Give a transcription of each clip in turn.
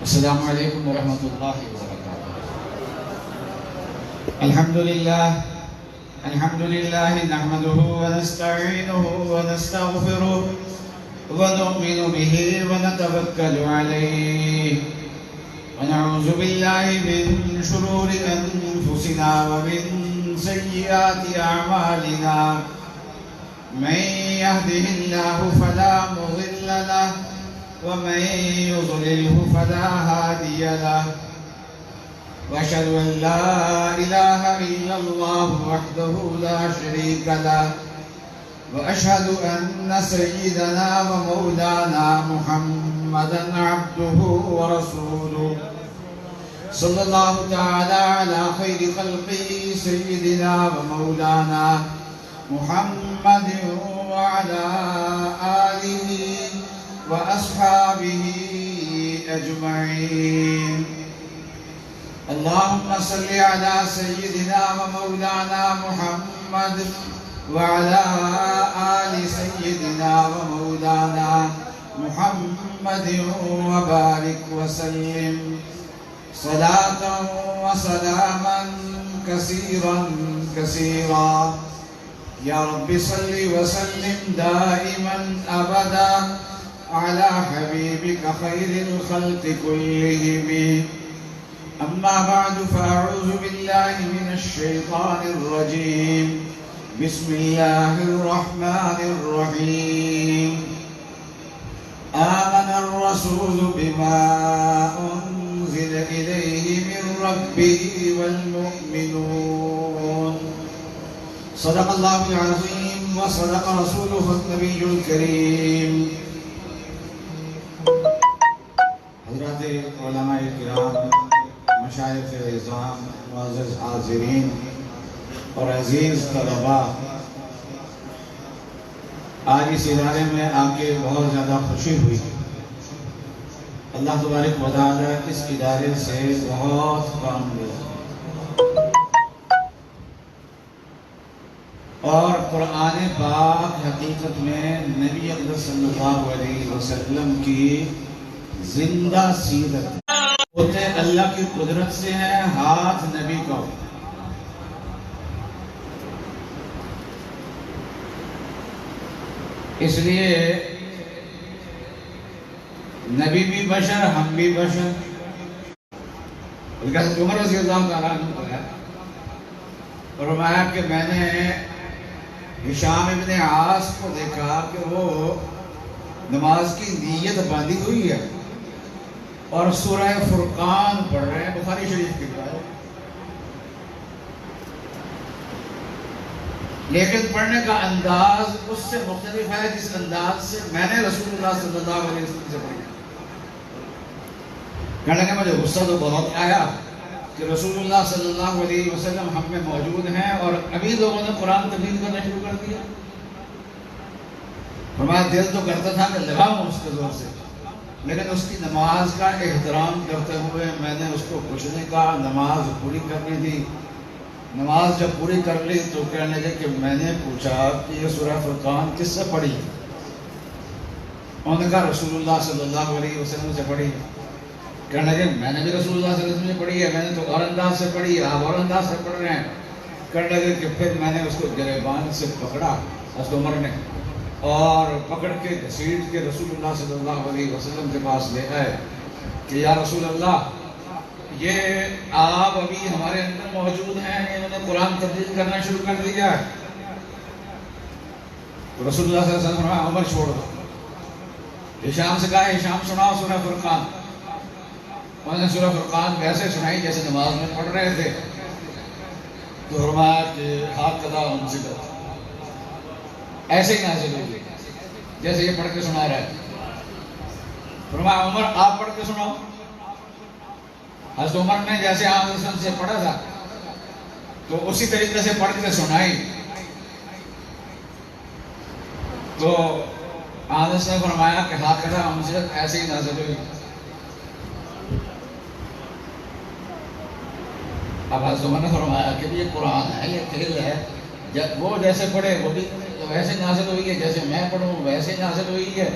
السلام علیکم ورحمۃ اللہ وبرکاتہ۔ الحمد للہ نحمده ونستعینه ونستغفره ونؤمن به ونتوکل علیہ ونعوذ باللہ من شرور انفسنا ومن سیئات اعمالنا من يهده الله فلا مضل له ومن يضلله فلا هادي له وأشهد أن لا إله إلا الله وحده لا شريك له وأشهد أن سيدنا ومولانا محمدا عبده ورسوله صلى الله تعالى على خير خلقه سيدنا ومولانا محمد وعلى آله وأصحابه أجمعين. اللهم صل على سيدنا ومولانا محمد وعلى آل سيدنا ومولانا محمد وبارك وسلم صلاة وسلاما كثيرا كثيرا. يا رب صل وسلم دائما أبدا على حبيبك خير الخلق كلهم. أما بعد فأعوذ بالله من الشيطان الرجيم. بسم الله الرحمن الرحيم. آمن الرسول بما أنزل إليه من ربه والمؤمنون. صدق الله العظيم وصدق رسوله النبي الكريم. حضرات علماء کرام، مشائخ اعظام، معزز حاضرین اور عزیز طلباء، آج اس ادارے میں آ کے بہت زیادہ خوشی ہوئی. اللہ تبارک و تعالی اس ادارے سے بہت کام لیا اور قرآن پاک حقیقت میں نبی اکرم صلی اللہ علیہ وسلم کی زندہ سیرت ہوتے اللہ کی قدرت سے ہیں، ہاتھ نبی کا. اس لیے نبی بھی بشر، ہم بھی بشر. عمر رضی اللہ تعالیٰ عنہ کو ہے فرمایا کہ میں نے ہشام ابن عاص کو دیکھا کہ وہ نماز کی نیت باندھی ہوئی ہے اور سورہ فرقان پڑھ رہے ہیں. بخاری شریف کی بات ہے، لیکن پڑھنے کا انداز اس سے مختلف ہے جس انداز سے میں نے رسول اللہ صلی اللہ علیہ وسلم سے پڑھی. کہنے لگا مجھے غصہ تو بہت آیا کہ رسول اللہ صلی اللہ علیہ وسلم ہم میں موجود ہیں اور ابھی لوگوں نے قرآن تبدیل کرنا شروع کر دیا. ہمارا دل تو کرتا تھا کہ لگاؤں اس کے زور سے، لیکن اس کی نماز کا احترام کرتے ہوئے میں نے اس کو کچھ نہیں کہا. نماز پوری کرنی تھی. نماز جب پوری کر لی تو کہنے لگے کہ میں نے پوچھا کہ یہ سورہ فرقان کس سے پڑھی؟ انہوں نے کہا رسول اللہ صلی اللہ علیہ وسلم سے پڑھی. کہنے لگے میں نے بھی رسول اللہ صلی اللہ علیہ وسلم سے پڑھی ہے، میں نے تو اور انداز سے پڑھی ہے، آپ اور انداز سے پڑھ رہے ہیں. کہنے لگے کہ پھر میں نے اس کو گریبان سے پکڑا حضرت عمر نے اور پکڑ کے گھسیٹ کے رسول اللہ صلی اللہ علیہ وسلم کے پاس لے آئے کہ یا رسول اللہ، یہ آپ ابھی ہمارے اندر موجود ہیں، انہوں نے قرآن تبدیل کرنا شروع کر دیا ہے. تو رسول اللہ صلی اللہ علیہ وسلم نے عمر چھوڑ دو. ہشام سے کہا ہشام سناؤ سورہ فرقان. انہوں نے سورہ فرقان ویسے سنائی جیسے نماز میں پڑھ رہے تھے. تو فرمایا کہ ہاتھ قضا انزلت، ایسے ہی نازل ہوئی جیسے یہ پڑھ کے سنا رہا ہے. فرمایا عمر آپ پڑھ کے سناؤ. حضرت عمر نے جیسے آپ سے پڑھا تھا تو اسی طریقے سے پڑھ کے سنائی. تو آنس نے فرمایا کہ ہاتھ قضا انزلت ایسے ہی نازل ہوئی. اب حضرت عمر نے فرمایا کہ یہ قرآن ہے، یہ کھیل ہے، جب وہ جیسے پڑھے وہ بھی ویسے نازل ہوئی ہے، جیسے میں پڑھوں ویسے نازل ہوئی ہے.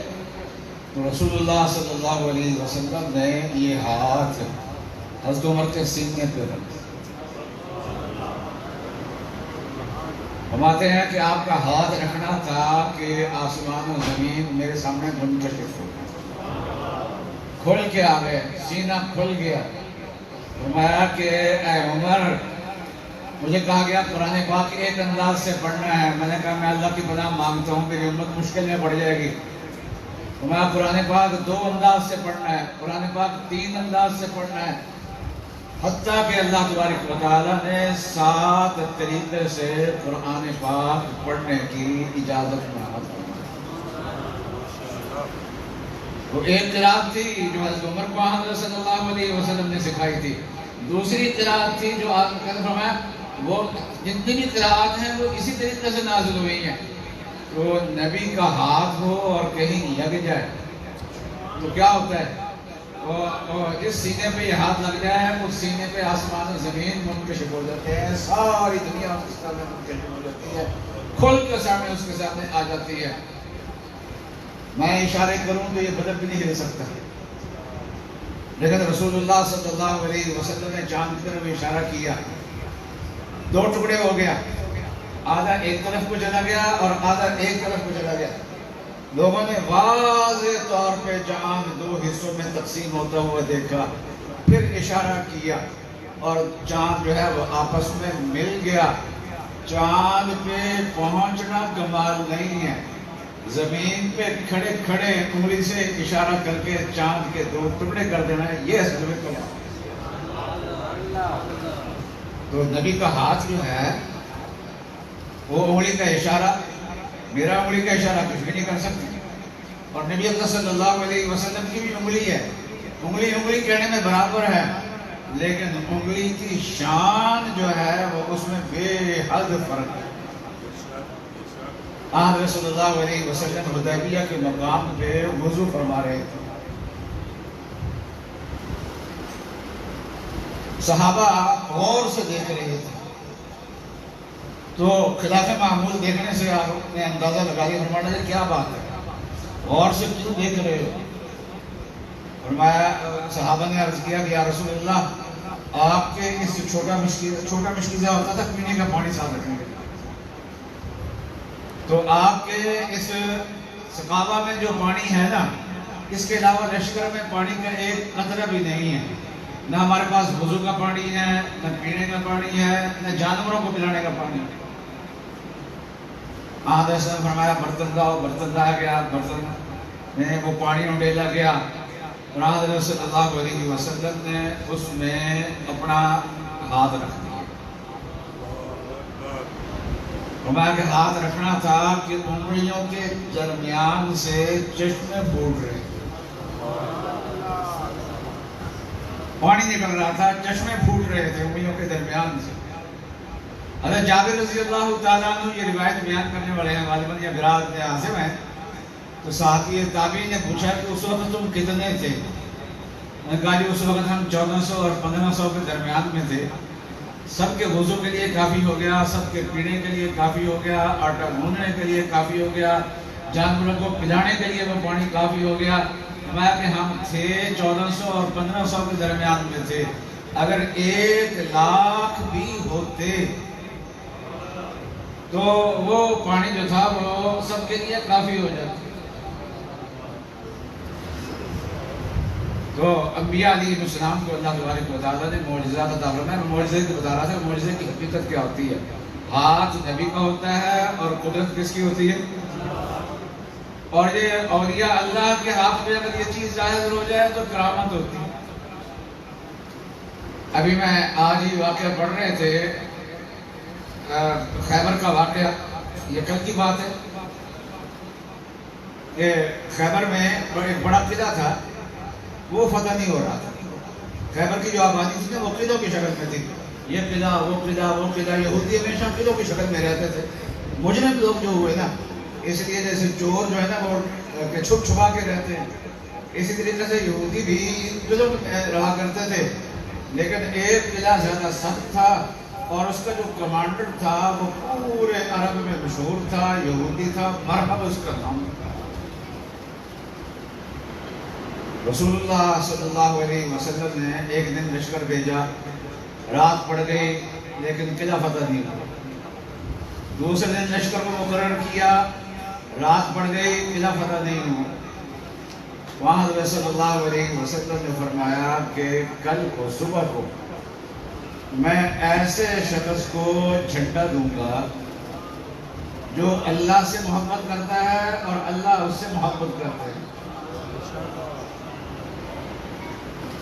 تو رسول اللہ صلی اللہ علیہ وسلم نے یہ ہاتھ حضرت عمر کے سینے پہ رکھا. فرماتے ہیں کہ آپ کا ہاتھ رکھنا تھا کہ آسمان و زمین میرے سامنے منکشف ہو گئے، کھل کے آ گئے، سینہ کھل گیا. فرمایا کہ اے عمر، مجھے کہا گیا قرآن پاک ایک انداز سے پڑھنا ہے. میں نے کہا میں اللہ کی پناہ مانگتا ہوں، میری امت مشکل میں پڑ جائے گی. فرمایا قرآن پاک 2 انداز سے پڑھنا ہے، قرآن پاک 3 انداز سے پڑھنا ہے. حتیٰ کہ اللہ تبارک و تعالیٰ نے 7 طریقے سے قرآن پاک پڑھنے کی اجازت فراہم کی. وہ ایک قرات تھی جو حضرت عمر کو حضرت صلی اللہ علیہ وسلم نے سکھائی تھی. دوسری قرات تھی جو آپ نے فرمایا وہ جتنی بھی قرات ہیں وہ اسی طریقے سے نازل ہوئی ہیں. تو نبی کا ہاتھ ہو اور کہیں لگ جائے تو کیا ہوتا ہے؟ جس سینے پہ یہ ہاتھ لگ جائے اس سینے پہ آسمان و زمین منکشف ہو جاتے ہیں، ساری دنیا اس کے سامنے منکشف ہو جاتی ہے، کھل کے سامنے اس کے سامنے آ جاتی ہے. میں اشارے کروں تو یہ بدن بھی نہیں ہل سکتا، لیکن رسول اللہ صلی اللہ علیہ وسلم نے چاند کی طرف اشارہ کیا، 2 ٹکڑے ہو گیا، آدھا ایک طرف کو چلا گیا اور آدھا ایک طرف کو چلا گیا. لوگوں نے واضح طور پہ چاند 2 حصوں میں تقسیم ہوتا ہوا دیکھا، پھر اشارہ کیا اور چاند جو ہے وہ آپس میں مل گیا. چاند پہ پہنچنا کمال نہیں ہے، زمین پہ کھڑے کھڑے انگلی سے اشارہ کر کے چاند کے 2 ٹکڑے کر دینا ہے، یہ اصل میں کمال. تو نبی کا ہاتھ جو ہے وہ انگلی کا اشارہ، میرا انگلی کا اشارہ کچھ بھی نہیں کر سکتی، اور نبی اللہ صلی اللہ علیہ وسلم کی بھی انگلی ہے. انگلی انگلی کہنے میں برابر ہے، لیکن انگلی کی شان جو ہے وہ اس میں بے حد فرق ہے. آپ صلی اللہ علیہ وسلم حدیبیہ کے مقام پہ وضو فرما رہے تھے. صحابہ غور سے دیکھ رہے تھے، تو خلاف معمول دیکھنے سے آپ نے اندازہ لگا لیا. فرمایا کہ کیا بات ہے، غور سے کیوں دیکھ رہے ہو؟ فرمایا صحابہ نے عرض کیا کہ یا رسول اللہ، آپ کے اس چھوٹا مشکیزہ ہوتا تھا پینے کا پانی صاف رکھنے کے، تو آپ کے اس ثقافہ میں جو پانی ہے نا، اس کے علاوہ لشکر میں پانی کا ایک قطرہ بھی نہیں ہے. نہ ہمارے پاس وضو کا پانی ہے، نہ پینے کا پانی ہے، نہ جانوروں کو پلانے کا پانی ہے. آدھے سے فرمایا برتن لاؤ، برتن لایا گیا، برتن میں وہ پانی انڈیلا گیا، اور حضرت صلی اللہ علیہ وسلم نے اس میں اپنا ہاتھ رکھ دیا. فرمایا کہ ہاتھ رکھنا تھا کہ انگلیوں کے درمیان سے چشمے پھوٹ رہے، پانی نکل رہا تھا، چشمے پھوٹ رہے تھے انگلیوں کے درمیان سے. حضرت جابر رضی اللہ تعالیٰ عنہ یہ روایت بیان کرنے والے ہیں، غالباً یہ براد بن عاصم ہیں. تو صحابی تابعی نے پوچھا کہ اس وقت تم کتنے تھے؟ میں نے کہا جی اس وقت ہم 1400 اور 1500 کے درمیان میں تھے. سب کے وضو کے لیے کافی ہو گیا، سب کے پینے کے لیے کافی ہو گیا، آٹا گھوننے کے لیے کافی ہو گیا، جانوروں کو پلانے کے لیے وہ پانی کافی ہو گیا. فرمایا کہ ہم تھے 1400 اور 1500 کے درمیان میں تھے. اگر 1,00,000 بھی ہوتے تو وہ پانی جو تھا وہ سب کے لیے کافی ہو جاتا. تو انبیاء علیہ السلام کو اللہ تبارک و تعالیٰ نے معجزات عطا فرمائے. میں معجزے کی بتا رہا تھا، معجزے کی حقیقت کیا ہوتی ہے. ہاتھ نبی کا ہوتا ہے اور قدرت کس کی ہوتی ہے؟ اور یہ اولیاء اللہ کے ہاتھ میں اگر یہ چیز ظاہر ہو جائے تو کرامت ہوتی ہے. ابھی میں آج ہی واقعہ پڑھ رہے تھے، خیبر کا واقعہ، یہ کل کی بات ہے کہ خیبر میں ایک بڑا قلعہ تھا، وہ فتح نہیں ہو رہا تھا. خیبر کی جو آبادی تھی نا وہ قلعوں کی شکل میں تھی، یہ قلعہ وہ قلعہ وہ قلعہ. یہودی ہمیشہ قلعوں کی شکل میں رہتے تھے. مجرم لوگ جو ہوئے نا، اس لیے جیسے چور جو ہے نا وہ چھپ چھپا کے رہتے ہیں، اسی طریقے سے یہودی بھی قلعوں میں رہا کرتے تھے. لیکن ایک قلعہ زیادہ سخت تھا اور اس کا جو کمانڈر تھا وہ پورے عرب میں مشہور تھا، یہودی تھا، مرحب اس کا نام تھا. رسول اللہ صلی اللہ علیہ وسلم نے ایک دن لشکر بھیجا، رات پڑ گئی لیکن قلعہ فتح نہیں ہوا۔ دوسرے دن لشکر کو مقرر کیا، رات پڑ گئی قلعہ فتح نہیں ہوا۔ وہاں حضرت صلی اللہ علیہ وسلم نے فرمایا کہ کل کو صبح کو میں ایسے شخص کو جھنڈا دوں گا جو اللہ سے محبت کرتا ہے اور اللہ اس سے محبت کرتا ہے،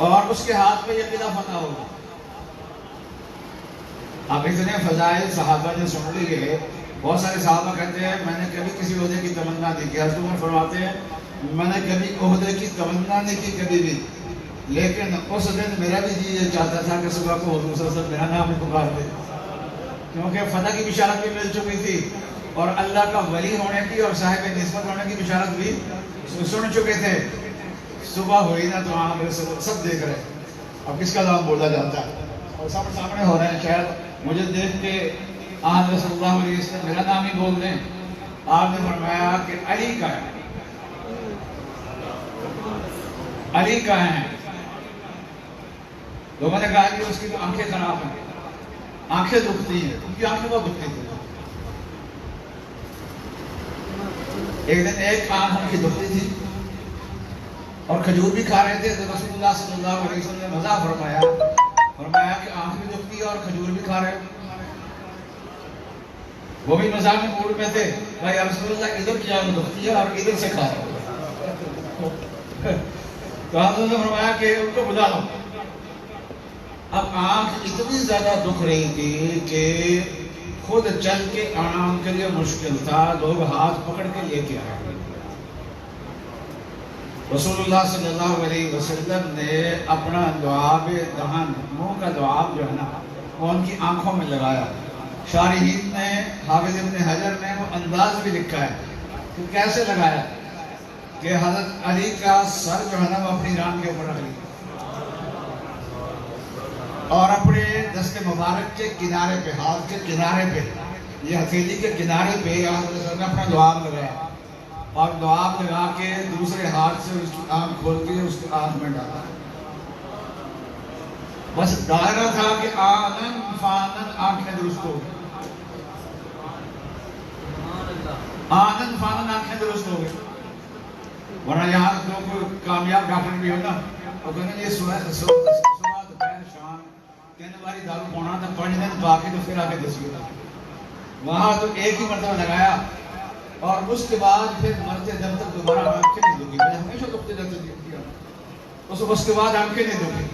اور اس کے ہاتھ میں یہ قلعہ فتح ہوگا۔ اب اتنے فضائل صحابہ نے سن لیے، بہت سارے صحابہ کہتے ہیں میں نے کبھی کسی عہدے کی تمنا نہیں کی۔ حضرت عمر فرماتے ہیں میں نے کبھی عہدے کی تمنا نہیں کی کبھی بھی، لیکن اس دن میرا بھی جی یہ چاہتا تھا کہ صبح کو حضور صلی اللہ علیہ وسلم میرا نام پکار دے، کیونکہ فتح کی بشارت بھی مل چکی تھی اور اللہ کا ولی ہونے کی اور صاحب نسبت ہونے کی بشارت بھی سن چکے تھے۔ صبح ہوئی نا تو وہاں میرے سب دیکھ رہے، اب کس کا نام بولا جاتا ہے، اور سامنے ہو رہے ہیں، شاید مجھے دیکھ کے آج صلی اللہ علیہ وسلم میرا نام ہی بول دیں۔ آپ نے فرمایا کہ علی کا ہے، علی کا ہے۔ لوگوں نے کہا کہ اس کی تو آنکھیں خراب ہیں، آنکھیں دکھتی ہیں، ان کی آنکھیں بہت دکھتی تھی۔ ایک دن ایک آنکھ ان کی دکھتی تھی اور کھجور بھی کھا رہے تھے، تو رسول اللہ صلی اللہ علیہ وسلم نے مزاح فرمایا کہ آنکھ بھی دکھتی ہے اور کھجور بھی کھا رہے ہیں۔ وہ بھی مزاح میں موڈ میں تھے، بھائی رسول اللہ ادھر کی آنکھ دکھتی ہے اور ادھر سے کھا رہے ہیں۔ تو حضرت نے فرمایا کہ ان کو بلا لو۔ اب آنکھ اتنی زیادہ دکھ رہی تھی کہ خود چل کے آنا ان کے لیے مشکل تھا، لوگ ہاتھ پکڑ کے لے کے آئے۔ رسول اللہ صلی اللہ علیہ وسلم نے اپنا لعاب دہن، منہ کا لعاب جو ہے نا، وہ ان کی آنکھوں میں لگایا۔ شارحین نے، حافظ ابن حجر نے وہ انداز بھی لکھا ہے کہ کیسے لگایا، کہ حضرت علی کا سر جو ہے نا وہ اپنی ران کے اوپر رکھ لیا اور اپنے دست مبارک کے کنارے پہ، ہاتھ کے کنارے پہ، یہ ہتھیلی کے کنارے پہ حضرت نے اپنا لعاب لگایا، اور لعاب لگا کے دوسرے ہاتھ سے اس کی آنکھ کھول کے اس کی آنکھ میں ڈالا۔ بس دائرہ تھا کہ آنن فانن آنکھیں درست ہو گئی، آنن فانن آنکھیں درست ہو گئی۔ ورنہ یہاں کوئی کامیاب ڈاکٹر بھی ہو نا، وہ کہنے یہ صبح دوپہر شام 3 باری دارو پونا تھا، 5 دن باقی تو پھر آگے دسی ہوتا۔ وہاں تو ایک ہی مرتبہ لگایا اور اس کے بعد پھر مرتے دم تک دوبارہ آنکھیں نہیں دکھی، میں ہمیشہ دکھتے رہتے تھے، اس کے بعد آنکھیں نہیں دکھی۔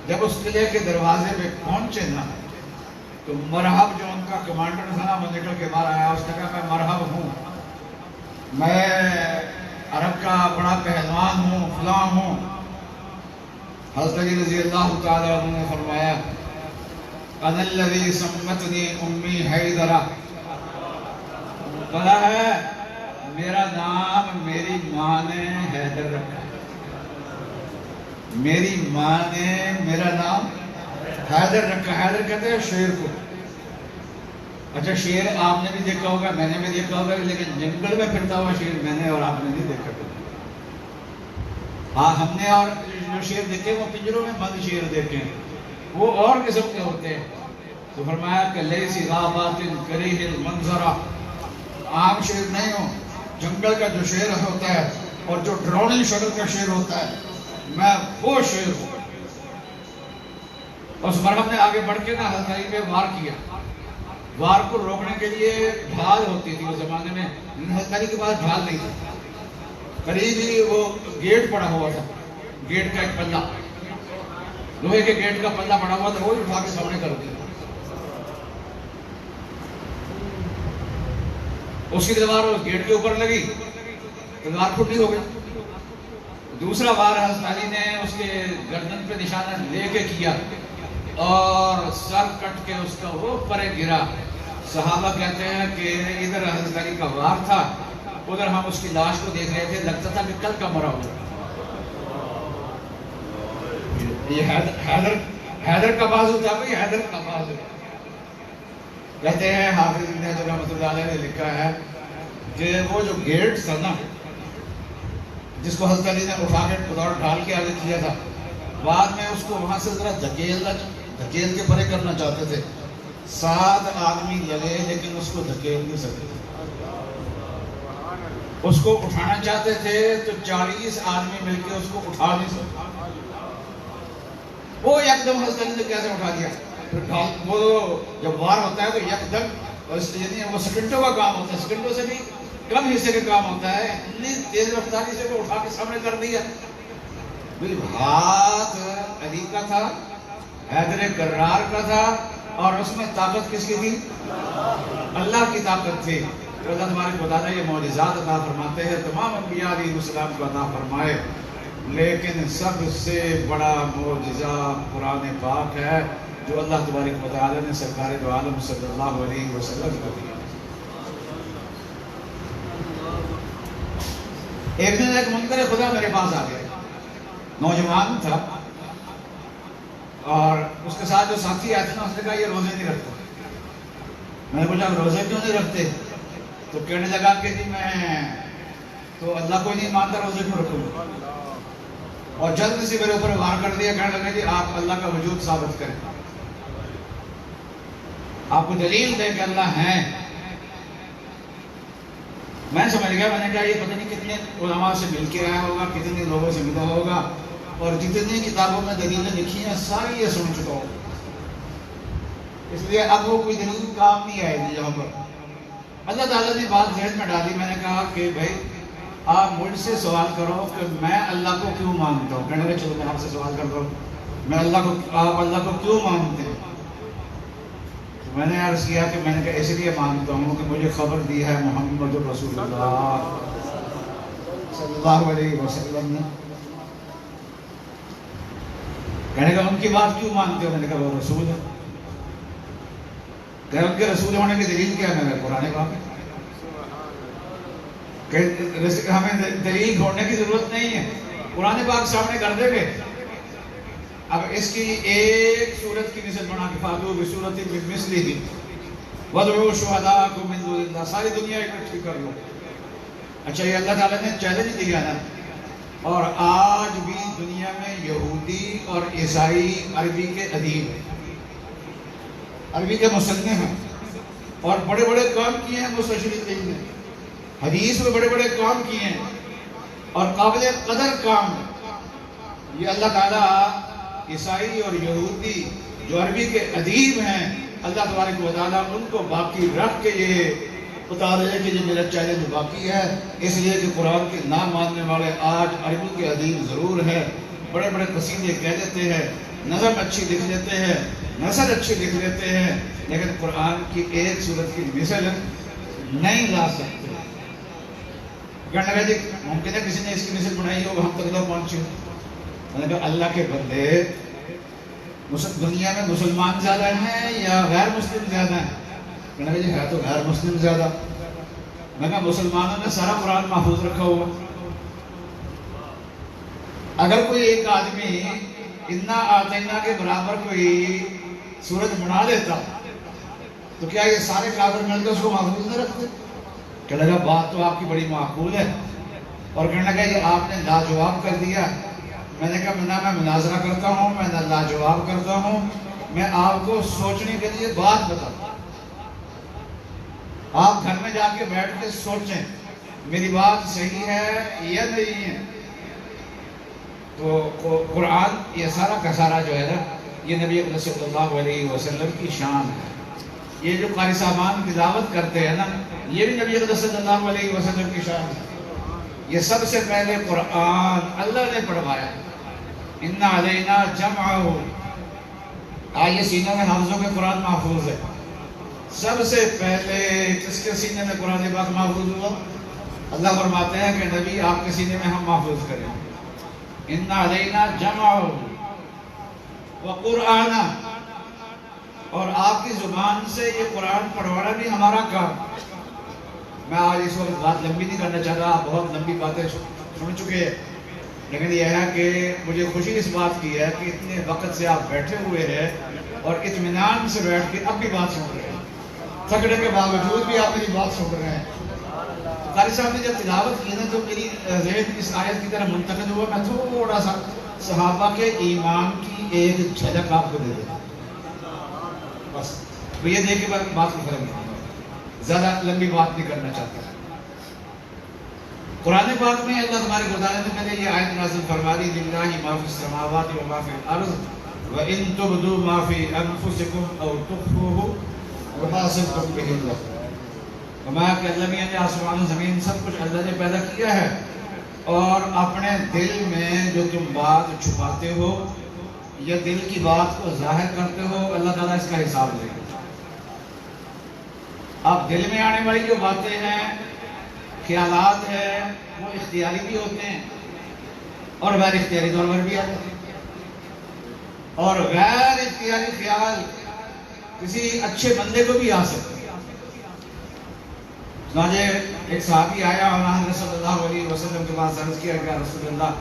جب اس قلعے کے دروازے پہ پہنچے نا تو مرحب جو ان کا کمانڈر تھا نا وہ نکل کے باہر آیا، اس نے کہا میں مرحب ہوں، میں عرب کا بڑا پہلوان ہوں، فلاں ہوں۔ حضرت علی رضی اللہ تعالیٰ عنہ نے فرمایا انا الذی سمتنی امی حیدرہ، پتا ہے میرا نام میری ماں نے حیدر رکھا، میری ماں نے میرا نام حیدر رکھا۔ حیدر کہتے ہیں شیر کو۔ اچھا شیر آپ نے بھی دیکھا ہوگا، میں نے بھی دیکھا ہوگا، لیکن جنگل میں پھرتا ہوا شیر میں نے اور آپ نے نہیں دیکھا۔ ہاں ہم نے اور جو شیر دیکھے وہ پنجروں میں بند شیر دیکھے، وہ اور قسم کے ہوتے ہیں۔ تو فرمایا کہ لیسی غابات کریہ المنظرہ، عام شیر نہیں ہو، جنگل کا جو شیر ہوتا ہے اور جو ڈرونی شکل کا شیر ہوتا ہے، میں وہ شیر ہوں۔ اس مرحب نے آگے بڑھ کے نا حضرت علی پہ وار کیا۔ وار کو روکنے کے لیے ڈھال ہوتی تھی اس زمانے میں، حضرت علی کے پاس ڈھال نہیں تھی، قریب ہی وہ گیٹ پڑا ہوا تھا، گیٹ کا ایک پلہ، لوہے کے گیٹ کا پلہ پڑا ہوا تھا، وہ اٹھا کے سامنے کر دیا۔ اس کی تلوار اس گیٹ کے اوپر لگی، تلوار پھٹی ہو گئی۔ دوسرا وار حضرت علی نے اس کے گردن پہ نشانہ لے کے کیا اور سر کٹ کے اس کا وہ پرے گرا۔ صحابہ کہتے ہیں کہ ادھر حضرت علی کا وار تھا، ادھر ہم اس کی لاش کو دیکھ رہے تھے، لگتا تھا کہ کل کا مرا ہوا۔ یہ حیدر کا بازو تھا، بھائی حیدر کا بازو۔ کہتے ہیں حافظ ابن حجر رحمۃ اللہ علیہ نے لکھا ہے کہ وہ جو گیٹ تھا نا، جس کو حضرت علی نے اٹھا کے ڈھال کے آگے کیا تھا، بعد میں اس کو وہاں سے ذرا دھکیل کے پرے کرنا چاہتے تھے. 7 آدمی لگے لیکن اس کو دھکیل نہیں سکتے. اس کو اٹھانا چاہتے تھے تو 40 آدمی مل کے اس کو اٹھا نہیں سکتے. وہ یک دم حضرت علی نے کیسے اٹھا دیا. وہ جب وار ہوتا ہے تو یک دم، یعنی وہ سیکنڈوں کا کام ہوتا ہے، سیکنڈوں سے بھی کم حصے کا کام ہوتا ہے. اتنی تیز رفتاری سے وہ اٹھا کے سامنے کر دیا. ہاتھ علی کا تھا، حیدر کرار کا تھا، اور اس میں طاقت کس کی تھی؟ اللہ کی طاقت تھی. تو اللہ تبارک و تعالیٰ یہ معجزات عطا فرماتے ہیں، تمام انبیاء علیہ السلام کو عطا فرمائے، لیکن سب سے بڑا معجزہ قرآن پاک ہے جو اللہ تبارک و تعالیٰ نے سرکار دو عالم صلی اللہ علیہ وسلم کو دیا. ایک دن ایک منکر خدا میرے پاس آ گیا، نوجوان تھا، اور اس کے ساتھ جو ساتھی آئے تھے نا، اس نے کہا یہ روزے نہیں رکھتے. میں نے پوچھا روزے کیوں نہیں رکھتے؟ تو کہنے لگا کہ جی میں تو اللہ کو نہیں مانتا، روزے کیوں رکھوں گا. اور جلد سے میرے اوپر وار کر دیا، کہنے لگا جی آپ اللہ کا وجود ثابت کریں، آپ کو دلیل دیں کہ اللہ ہیں. میں سمجھ گیا، میں نے کہا یہ پتہ نہیں کتنے علماء سے مل کے آیا ہوگا، کتنے لوگوں سے ملا ہوگا، اور جتنی کتابوں میں دلیلیں لکھی ہیں ساری یہ سن چکا ہوں. اس لیے اب وہ کوئی دلیل کام نہیں آئے گی یہاں پر. اللہ تعالیٰ نے بات ذہن میں ڈالی. میں نے کہا کہ بھائی آپ مجھ سے سوال کرو کہ میں اللہ کو کیوں مانتا ہوں. کہنے لگے چلو میں آپ سے سوال کرتا ہوں، میں آپ اللہ کو کیوں مانتے ہیں؟ تو میں نے عرض کیا کہ میں نے کہا اس لیے مانتا ہوں کہ مجھے خبر دی ہے محمد رسول اللہ صلی اللہ علیہ وسلم نے. کہنے کا ان کی بات کیوں مانتے ہو؟ میں نے کہا وہ رسول ہے. کہ ان کے رسول ہونے کی دلیل کیا ہے؟ میں نے قرآن پاک ہے. کہ ہمیں دلیل ڈھونڈنے کی ضرورت نہیں ہے، قرآن پاک سامنے کر دیں گے. اب اس کی ایک سورت کی مثال بنا کے فاتو بسورۃ من مثلہ وادعوا شہداءکم من دون اللہ، ساری دنیا اکٹھی کر لو. اچھا یہ اللہ تعالیٰ نے چیلنج دیا نا، اور آج بھی دنیا میں یہودی اور عیسائی عربی کے ادیب ہیں، عربی کے مصنف ہیں، اور بڑے بڑے کام کیے ہیں مستشرقین نے، حدیث میں بڑے بڑے کام کیے ہیں اور قابل قدر کام ہے. یہ اللہ تعالیٰ عیسائی اور یہودی جو عربی کے ادیب ہیں، اللہ تبارک و تعالیٰ ان کو باقی رکھ کے یہ بتا رہے ہیں کہ یہ میرا چیلنج باقی ہے. اس لیے کہ قرآن کے نہ ماننے والے آج عربی کے ادیب ضرور ہیں، بڑے بڑے قصیدے کہہ دیتے ہیں، نظم اچھی لکھ لیتے ہیں، نثر اچھی لکھ لیتے ہیں، لیکن قرآن کی ایک سورت کی مثل نہیں لا سکتے. کہنے لگا جی ممکن ہے کسی نے اس کی مثل بنائی ہو، ہم تک نہ پہنچے. میں نے کہا اللہ کے بندے، دنیا میں مسلمان زیادہ ہیں یا غیر مسلم زیادہ ہیں؟ کہنے لگا جی ہے تو غیر مسلم زیادہ. میں کہا مسلمانوں نے سارا قرآن محفوظ رکھا ہوا. اگر کوئی ایک آدمی انا آتینا کے برابر کوئی سورت بنا لیتا تو کیا یہ سارے کافر مل کے اس کو محفوظ نہ رکھتے؟ کہنے لگا بات تو آپ کی بڑی معقول ہے. اور کہنے لگا یہ آپ نے لاجواب کر دیا. میں نے کہا نہ میں مناظرہ کرتا ہوں، میں نہ لاجواب کرتا ہوں، میں آپ کو سوچنے کے لیے بات بتاتا ہوں. آپ گھر میں جا کے بیٹھ کے سوچیں میری بات صحیح ہے یا نہیں ہے. تو قرآن یہ سارا کا سارا جو ہے نا، یہ نبی اکرم صلی اللہ علیہ وسلم کی شان ہے. یہ جو قاری صاحبان تلاوت کرتے ہیں نا، یہ بھی نبی اکرم صلی اللہ علیہ وسلم کی شان ہے. یہ سب سے پہلے قرآن اللہ نے پڑھوایا. اِنَّا عَلَيْنَا جَمْعَهُ، آئیے سینوں میں حافظوں کے قرآن محفوظ ہے. سب سے پہلے کس کے سینے میں قرآن پاک محفوظ ہوا؟ اللہ فرماتے ہیں کہ نبی آپ کے سینے میں ہم محفوظ کریں. اِنَّا عَلَيْنَا جَمْعَهُ وَقُرْآنَهُ، اور آپ کی زبان سے یہ قرآن پڑھوانا بھی ہمارا کام. میں آج اس وقت بات لمبی نہیں کرنا چاہتا، آپ بہت لمبی باتیں سن چکے ہیں، لیکن یہ ہے کہ مجھے خوشی اس بات کی ہے کہ اتنے وقت سے آپ بیٹھے ہوئے ہیں اور اطمینان سے بیٹھ کے اب بھی بات سن رہے ہیں. تھکنے کے باوجود بھی آپ میری بات سن رہے ہیں. تو قاری صاحب نے جب تلاوت کی نا تو میری ذہن اس آیت کی طرف منتقل ہوا. میں تھوڑا سا صحابہ کے ایمان کی ایک جھلک آپ کو دے دیتا بس. تو یہ دیکھ کے بات کو ختم کروں گا, زیادہ لمبی بات نہیں کرنا چاہتا. قرآن پاک میں اللہ تبارک و تعالیٰ نے پہلے یہ آیت نازل فرما دی, للہ ما فی السماوات و ما فی الارض وَإِن تُبْدُوا مَا فِي أَنفُسِكُمْ أَوْ تُخْفُوهُ يُحَاسِبْكُم بِهِ اللَّهُ. فرمایا کہ اللہ میاں نے آسمان و زمین سب کچھ اللہ نے پیدا کیا ہے, اور اپنے دل میں جو تم بات چھپاتے ہو یا دل کی بات کو ظاہر کرتے ہو, اللہ تعالیٰ اس کا حساب لے گا. اب دل میں آنے والی جو باتیں ہیں, خیالات ہیں, وہ اختیاری بھی ہوتے ہیں اور غیر اختیاری طور پر بھی آتے ہیں. اور غیر اختیاری خیال کسی اچھے بندے کو بھی آ سکتے ہیں. چنانچہ ایک صحابی آیا اور حضرت صلی اللہ علیہ وسلم کے پاس عرض کیا کہ یا رسول اللہ,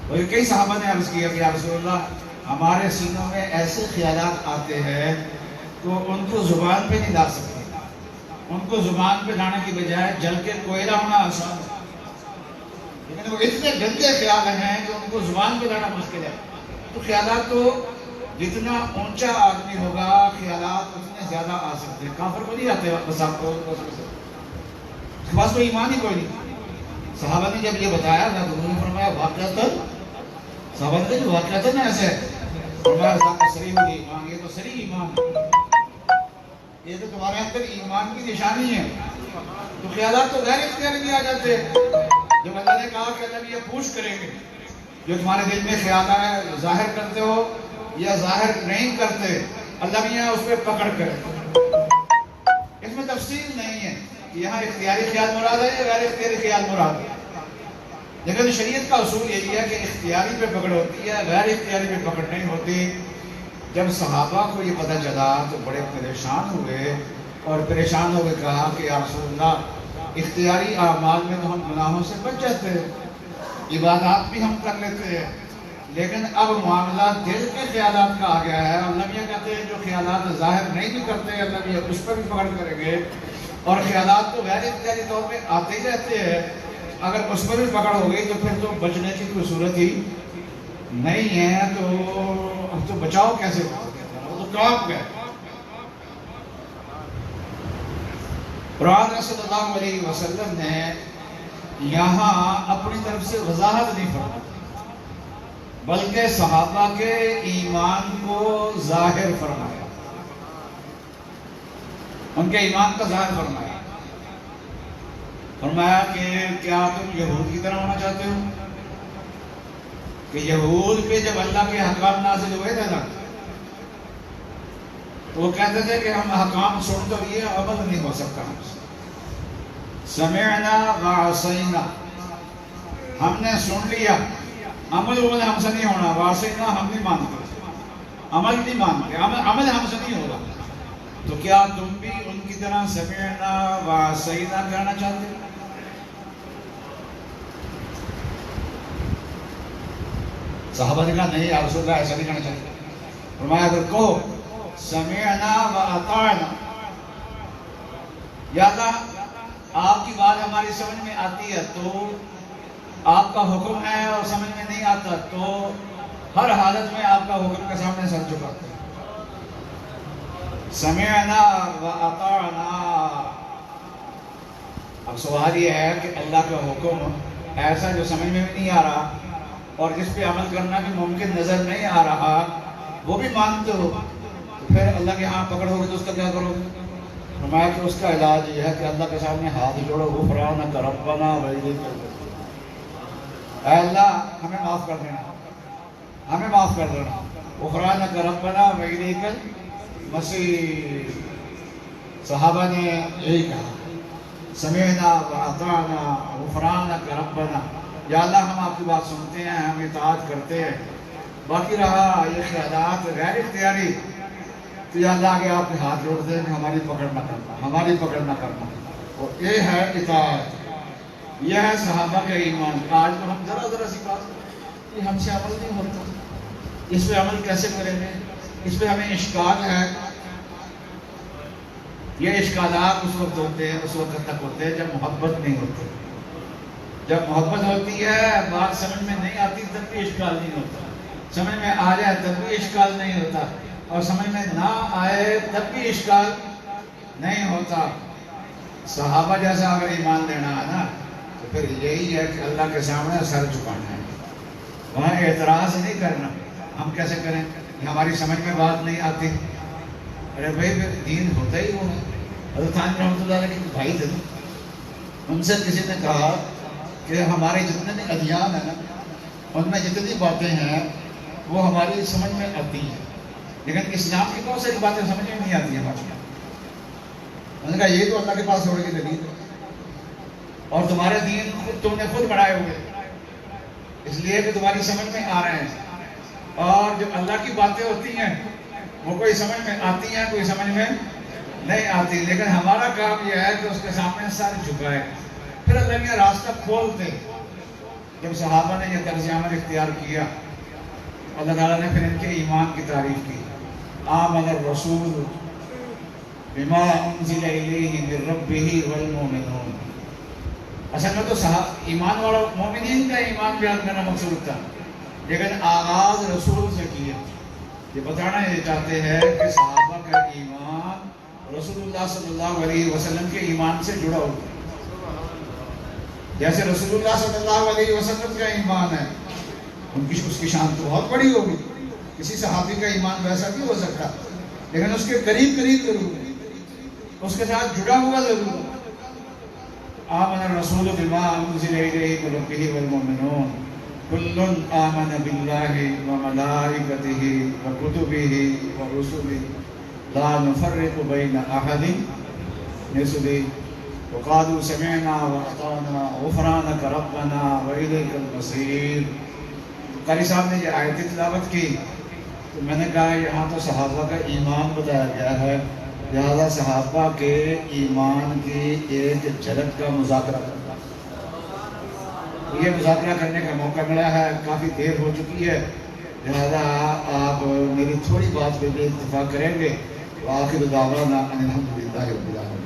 اور کئی صحابہ نے عرض کیا کہ یا رسول اللہ, ہمارے سینوں میں ایسے خیالات آتے ہیں تو ان کو زبان پہ نہیں لا سکتے. ان کو زبان پہ لانے کی بجائے جل کے کوئلہ ہونا آسان ہے, لیکن وہ اتنے گندے خیال ہیں کہ ان کو زبان پہ لانا مشکل ہے. تو خیالات تو جتنا اونچا آدمی ہوگا خیالات اتنے زیادہ آ سکتے ہیں. کافر کو نہیں آتے بس آپ کو, اس کے پاس کوئی ایمان ہی کوئی نہیں. صحابہ نے جب یہ بتایا نا تو انہوں نے فرمایا واقعتاً, صحابہ نے جو واقعتاً ایسے فرمایا صریح ایمان, یہ تو صریح ایمان ہے, یہ تو تمہارے اندر ایمان کی نشانی ہے. تو خیالات تو غیر اختیاری بھی آ جاتے ہیں. جب اللہ نے کہا کہ اللہ یہ پوچھ کریں گے جو تمہارے دل میں خیال ہے ظاہر کرتے ہو یا ظاہر نہیں کرتے, اللہ بھی یہاں اس پہ پکڑ کرے. اس میں تفصیل نہیں ہے کہ یہاں اختیاری خیال مراد ہے یا غیر اختیاری خیال مراد ہے, لیکن شریعت کا اصول یہی ہے کہ اختیاری پہ پکڑ ہوتی ہے, غیر اختیاری پہ پکڑ نہیں ہوتی. جب صحابہ کو یہ پتہ چلا تو بڑے پریشان ہوئے, اور پریشان ہو کے کہا کہ یا رسول اللہ, اختیاری اعمال میں تو ہم گناہوں سے بچ جاتے ہیں, عبادات بھی ہم کر لیتے ہیں, لیکن اب معاملہ دل کے خیالات کا آ گیا ہے. اللہ میاں کہتے ہیں جو خیالات ظاہر نہیں بھی کرتے, اللہ میاں اس پر بھی پکڑ کریں گے. اور خیالات تو غیر اختیاری طور پہ آتے ہی رہتے ہیں, اگر اس پر بھی پکڑ ہو گئی تو پھر تو بچنے کی کوئی صورت ہی نہیں ہے. تو بچاؤ کیسے ہو, وہ تو کام گئے. قرآن صلی اللہ علیہ وسلم نے یہاں اپنی طرف سے وضاحت نہیں فرمائی, بلکہ صحابہ کے ایمان کو ظاہر فرمایا, ان کے ایمان کا ظاہر فرمایا. فرمایا کہ کیا تم یہود کی طرح ہونا چاہتے ہو کہ یہود پہ جب اللہ کے احکام نازل ہوئے تھے نا تو وہ کہتے تھے کہ ہم احکام سن تو لیے, عمل نہیں ہو سکتا ہم سے. سمعنا وعصینا, ہم نے سن لیا, عمل ہم سے نہیں ہونا. وعصینا, ہم نہیں مانتے, عمل نہیں مانتے, عمل ہم سے نہیں ہوگا. تو کیا تم بھی ان کی طرح سمعنا وعصینا کہنا چاہتے ہو؟ صحابہ نے کہا نہیں یا رسول اللہ, ایسا نہیں کہنا چاہتے. فرمایا اگر کہو سمعنا واطعنا, یا اللہ آپ کی بات ہماری سمجھ میں آتی ہے تو آپ کا حکم ہے, اور سمجھ میں نہیں آتا تو ہر حالت میں آپ کا حکم کے سامنے سر جھکاتے ہیں. سمعنا واطعنا. اب سوال یہ ہے کہ اللہ کا حکم ایسا جو سمجھ میں بھی نہیں آ رہا اور جس پہ عمل کرنا بھی ممکن نظر نہیں آ رہا, وہ بھی مانتے ہو, تو پھر اللہ کے ہاں پکڑو گے تو اس کا کیا کرو گے؟ فرمایا کہ اس کا علاج یہ ہے کہ اللہ کے سامنے ہاتھ جوڑو, غفرانک ربنا وإلیک المصیر. اے اللہ ہمیں معاف کر دینا, ہمیں معاف کر دینا. غفرانک ربنا وإلیک المصیر. صحابہ نے یہی کہا سمعنا واطعنا غفرانک ربنا, یا اللہ ہم آپ کی بات سنتے ہیں, ہم اطاعت کرتے ہیں. باقی رہا یہ خیالات غیر اختیاری تو یا اللہ آگے آپ کے ہاتھ جوڑتے ہیں کہ ہماری پکڑ نہ کرنا, ہماری پکڑ نہ کرنا. اور یہ ہے اطاعت, یہ ہے صحابہ کا ایمان. آج تو ہم ذرا سی بات یہ ہم سے عمل نہیں ہوتا, اس پہ عمل کیسے کریں گے, اس پہ ہمیں اشکال ہے. یہ اشکالات اس وقت ہوتے ہیں، اس وقت تک ہوتے ہیں جب محبت نہیں ہوتی. جب محبت ہوتی ہے، بات سمجھ میں نہیں آتی تب بھی اشکال نہیں ہوتا، سمجھ میں آ جائے تب بھی اشکال نہیں ہوتا، اور سمجھ میں نہ آئے تب بھی اشکال نہیں ہوتا. صحابہ جیسا اگر ایمان لینا ہے نا تو پھر یہی ہے کہ اللہ کے سامنے سر جھکانا ہے، وہاں اعتراض نہیں کرنا. ہم کیسے کریں؟ ہماری سمجھ میں بات نہیں آتی. ارے بھائی پھر دین ہوتا ہی وہ ہے. حضرت ثانی رحمۃ اللہ علیہ کے بھائی تھے، ان سے کسی نے کہا کہ ہمارے جتنے بھی ادیان ہیں نا ان میں جتنی باتیں ہیں وہ ہماری سمجھ میں آتی ہیں، لیکن اسلام کی بہت ساری باتیں سمجھ میں نہیں آتی ہیں ہماری. انہوں نے کہا یہ تو اللہ کے پاس ہونے کی دلیل ہے، اور تمہارے دین تم نے خود بڑھائے ہوئے اس لیے کہ تمہاری سمجھ میں آ رہے ہیں. اور جو اللہ کی باتیں ہوتی ہیں وہ کوئی سمجھ میں آتی ہیں، کوئی سمجھ میں نہیں آتی، لیکن ہمارا کام یہ ہے کہ اس کے سامنے سر جھکائے. پھر اللہ یہ راستہ کھولتے. جب صحابہ نے یہ طرز عمل اختیار کیا، اللہ تعالیٰ نے پھر ان کے ایمان کی تعریف کی. آمن الرسول بما انزل الیہ من ربہ والمؤمنون. اصل میں تو ایمان والا مومنین کا ایمان بیان کرنا مقصود تھا، لیکن آغاز رسول سے کیا. یہ بتانا یہ چاہتے ہیں کہ صحابہ کا ایمان رسول اللہ صلی اللہ علیہ وسلم کے ایمان سے جڑا ہوتا ہے. جیسے رسول اللہ صلی اللہ علیہ وسلم کا ایمان ہے، اس کی شان تو بہت بڑی ہوگی. کسی صحابی کا ایمان ویسا نہیں ہو سکتا، لیکن اس کے قریب قریب ضرور ہے، اس کے ساتھ جڑا ہوا ضرور ہے. آمن الرسول بما انزل الیہ من ربہ والمؤمنون کل آمن باللہ وملائکتہ وکتبہ ورسلہ لا نفرق بین احد من رسلہ وقالوا سمعنا واطعنا غفرانک ربنا والیک المصیر. قاری صاحب نے یہ آیت تلاوت کی تو میں نے کہا یہاں تو صحابہ کا ایمان بتایا گیا ہے، لہذا صحابہ کے ایمان کی ایک جھلک کا مذاکرہ کرنا. یہ مذاکرہ کرنے کا موقع ملا ہے، کافی دیر ہو چکی ہے، لہذا آپ میری تھوڑی بات پہ بھی اتفاق کریں گے. وآخر دعوانا ان الحمد للہ رب العالمین.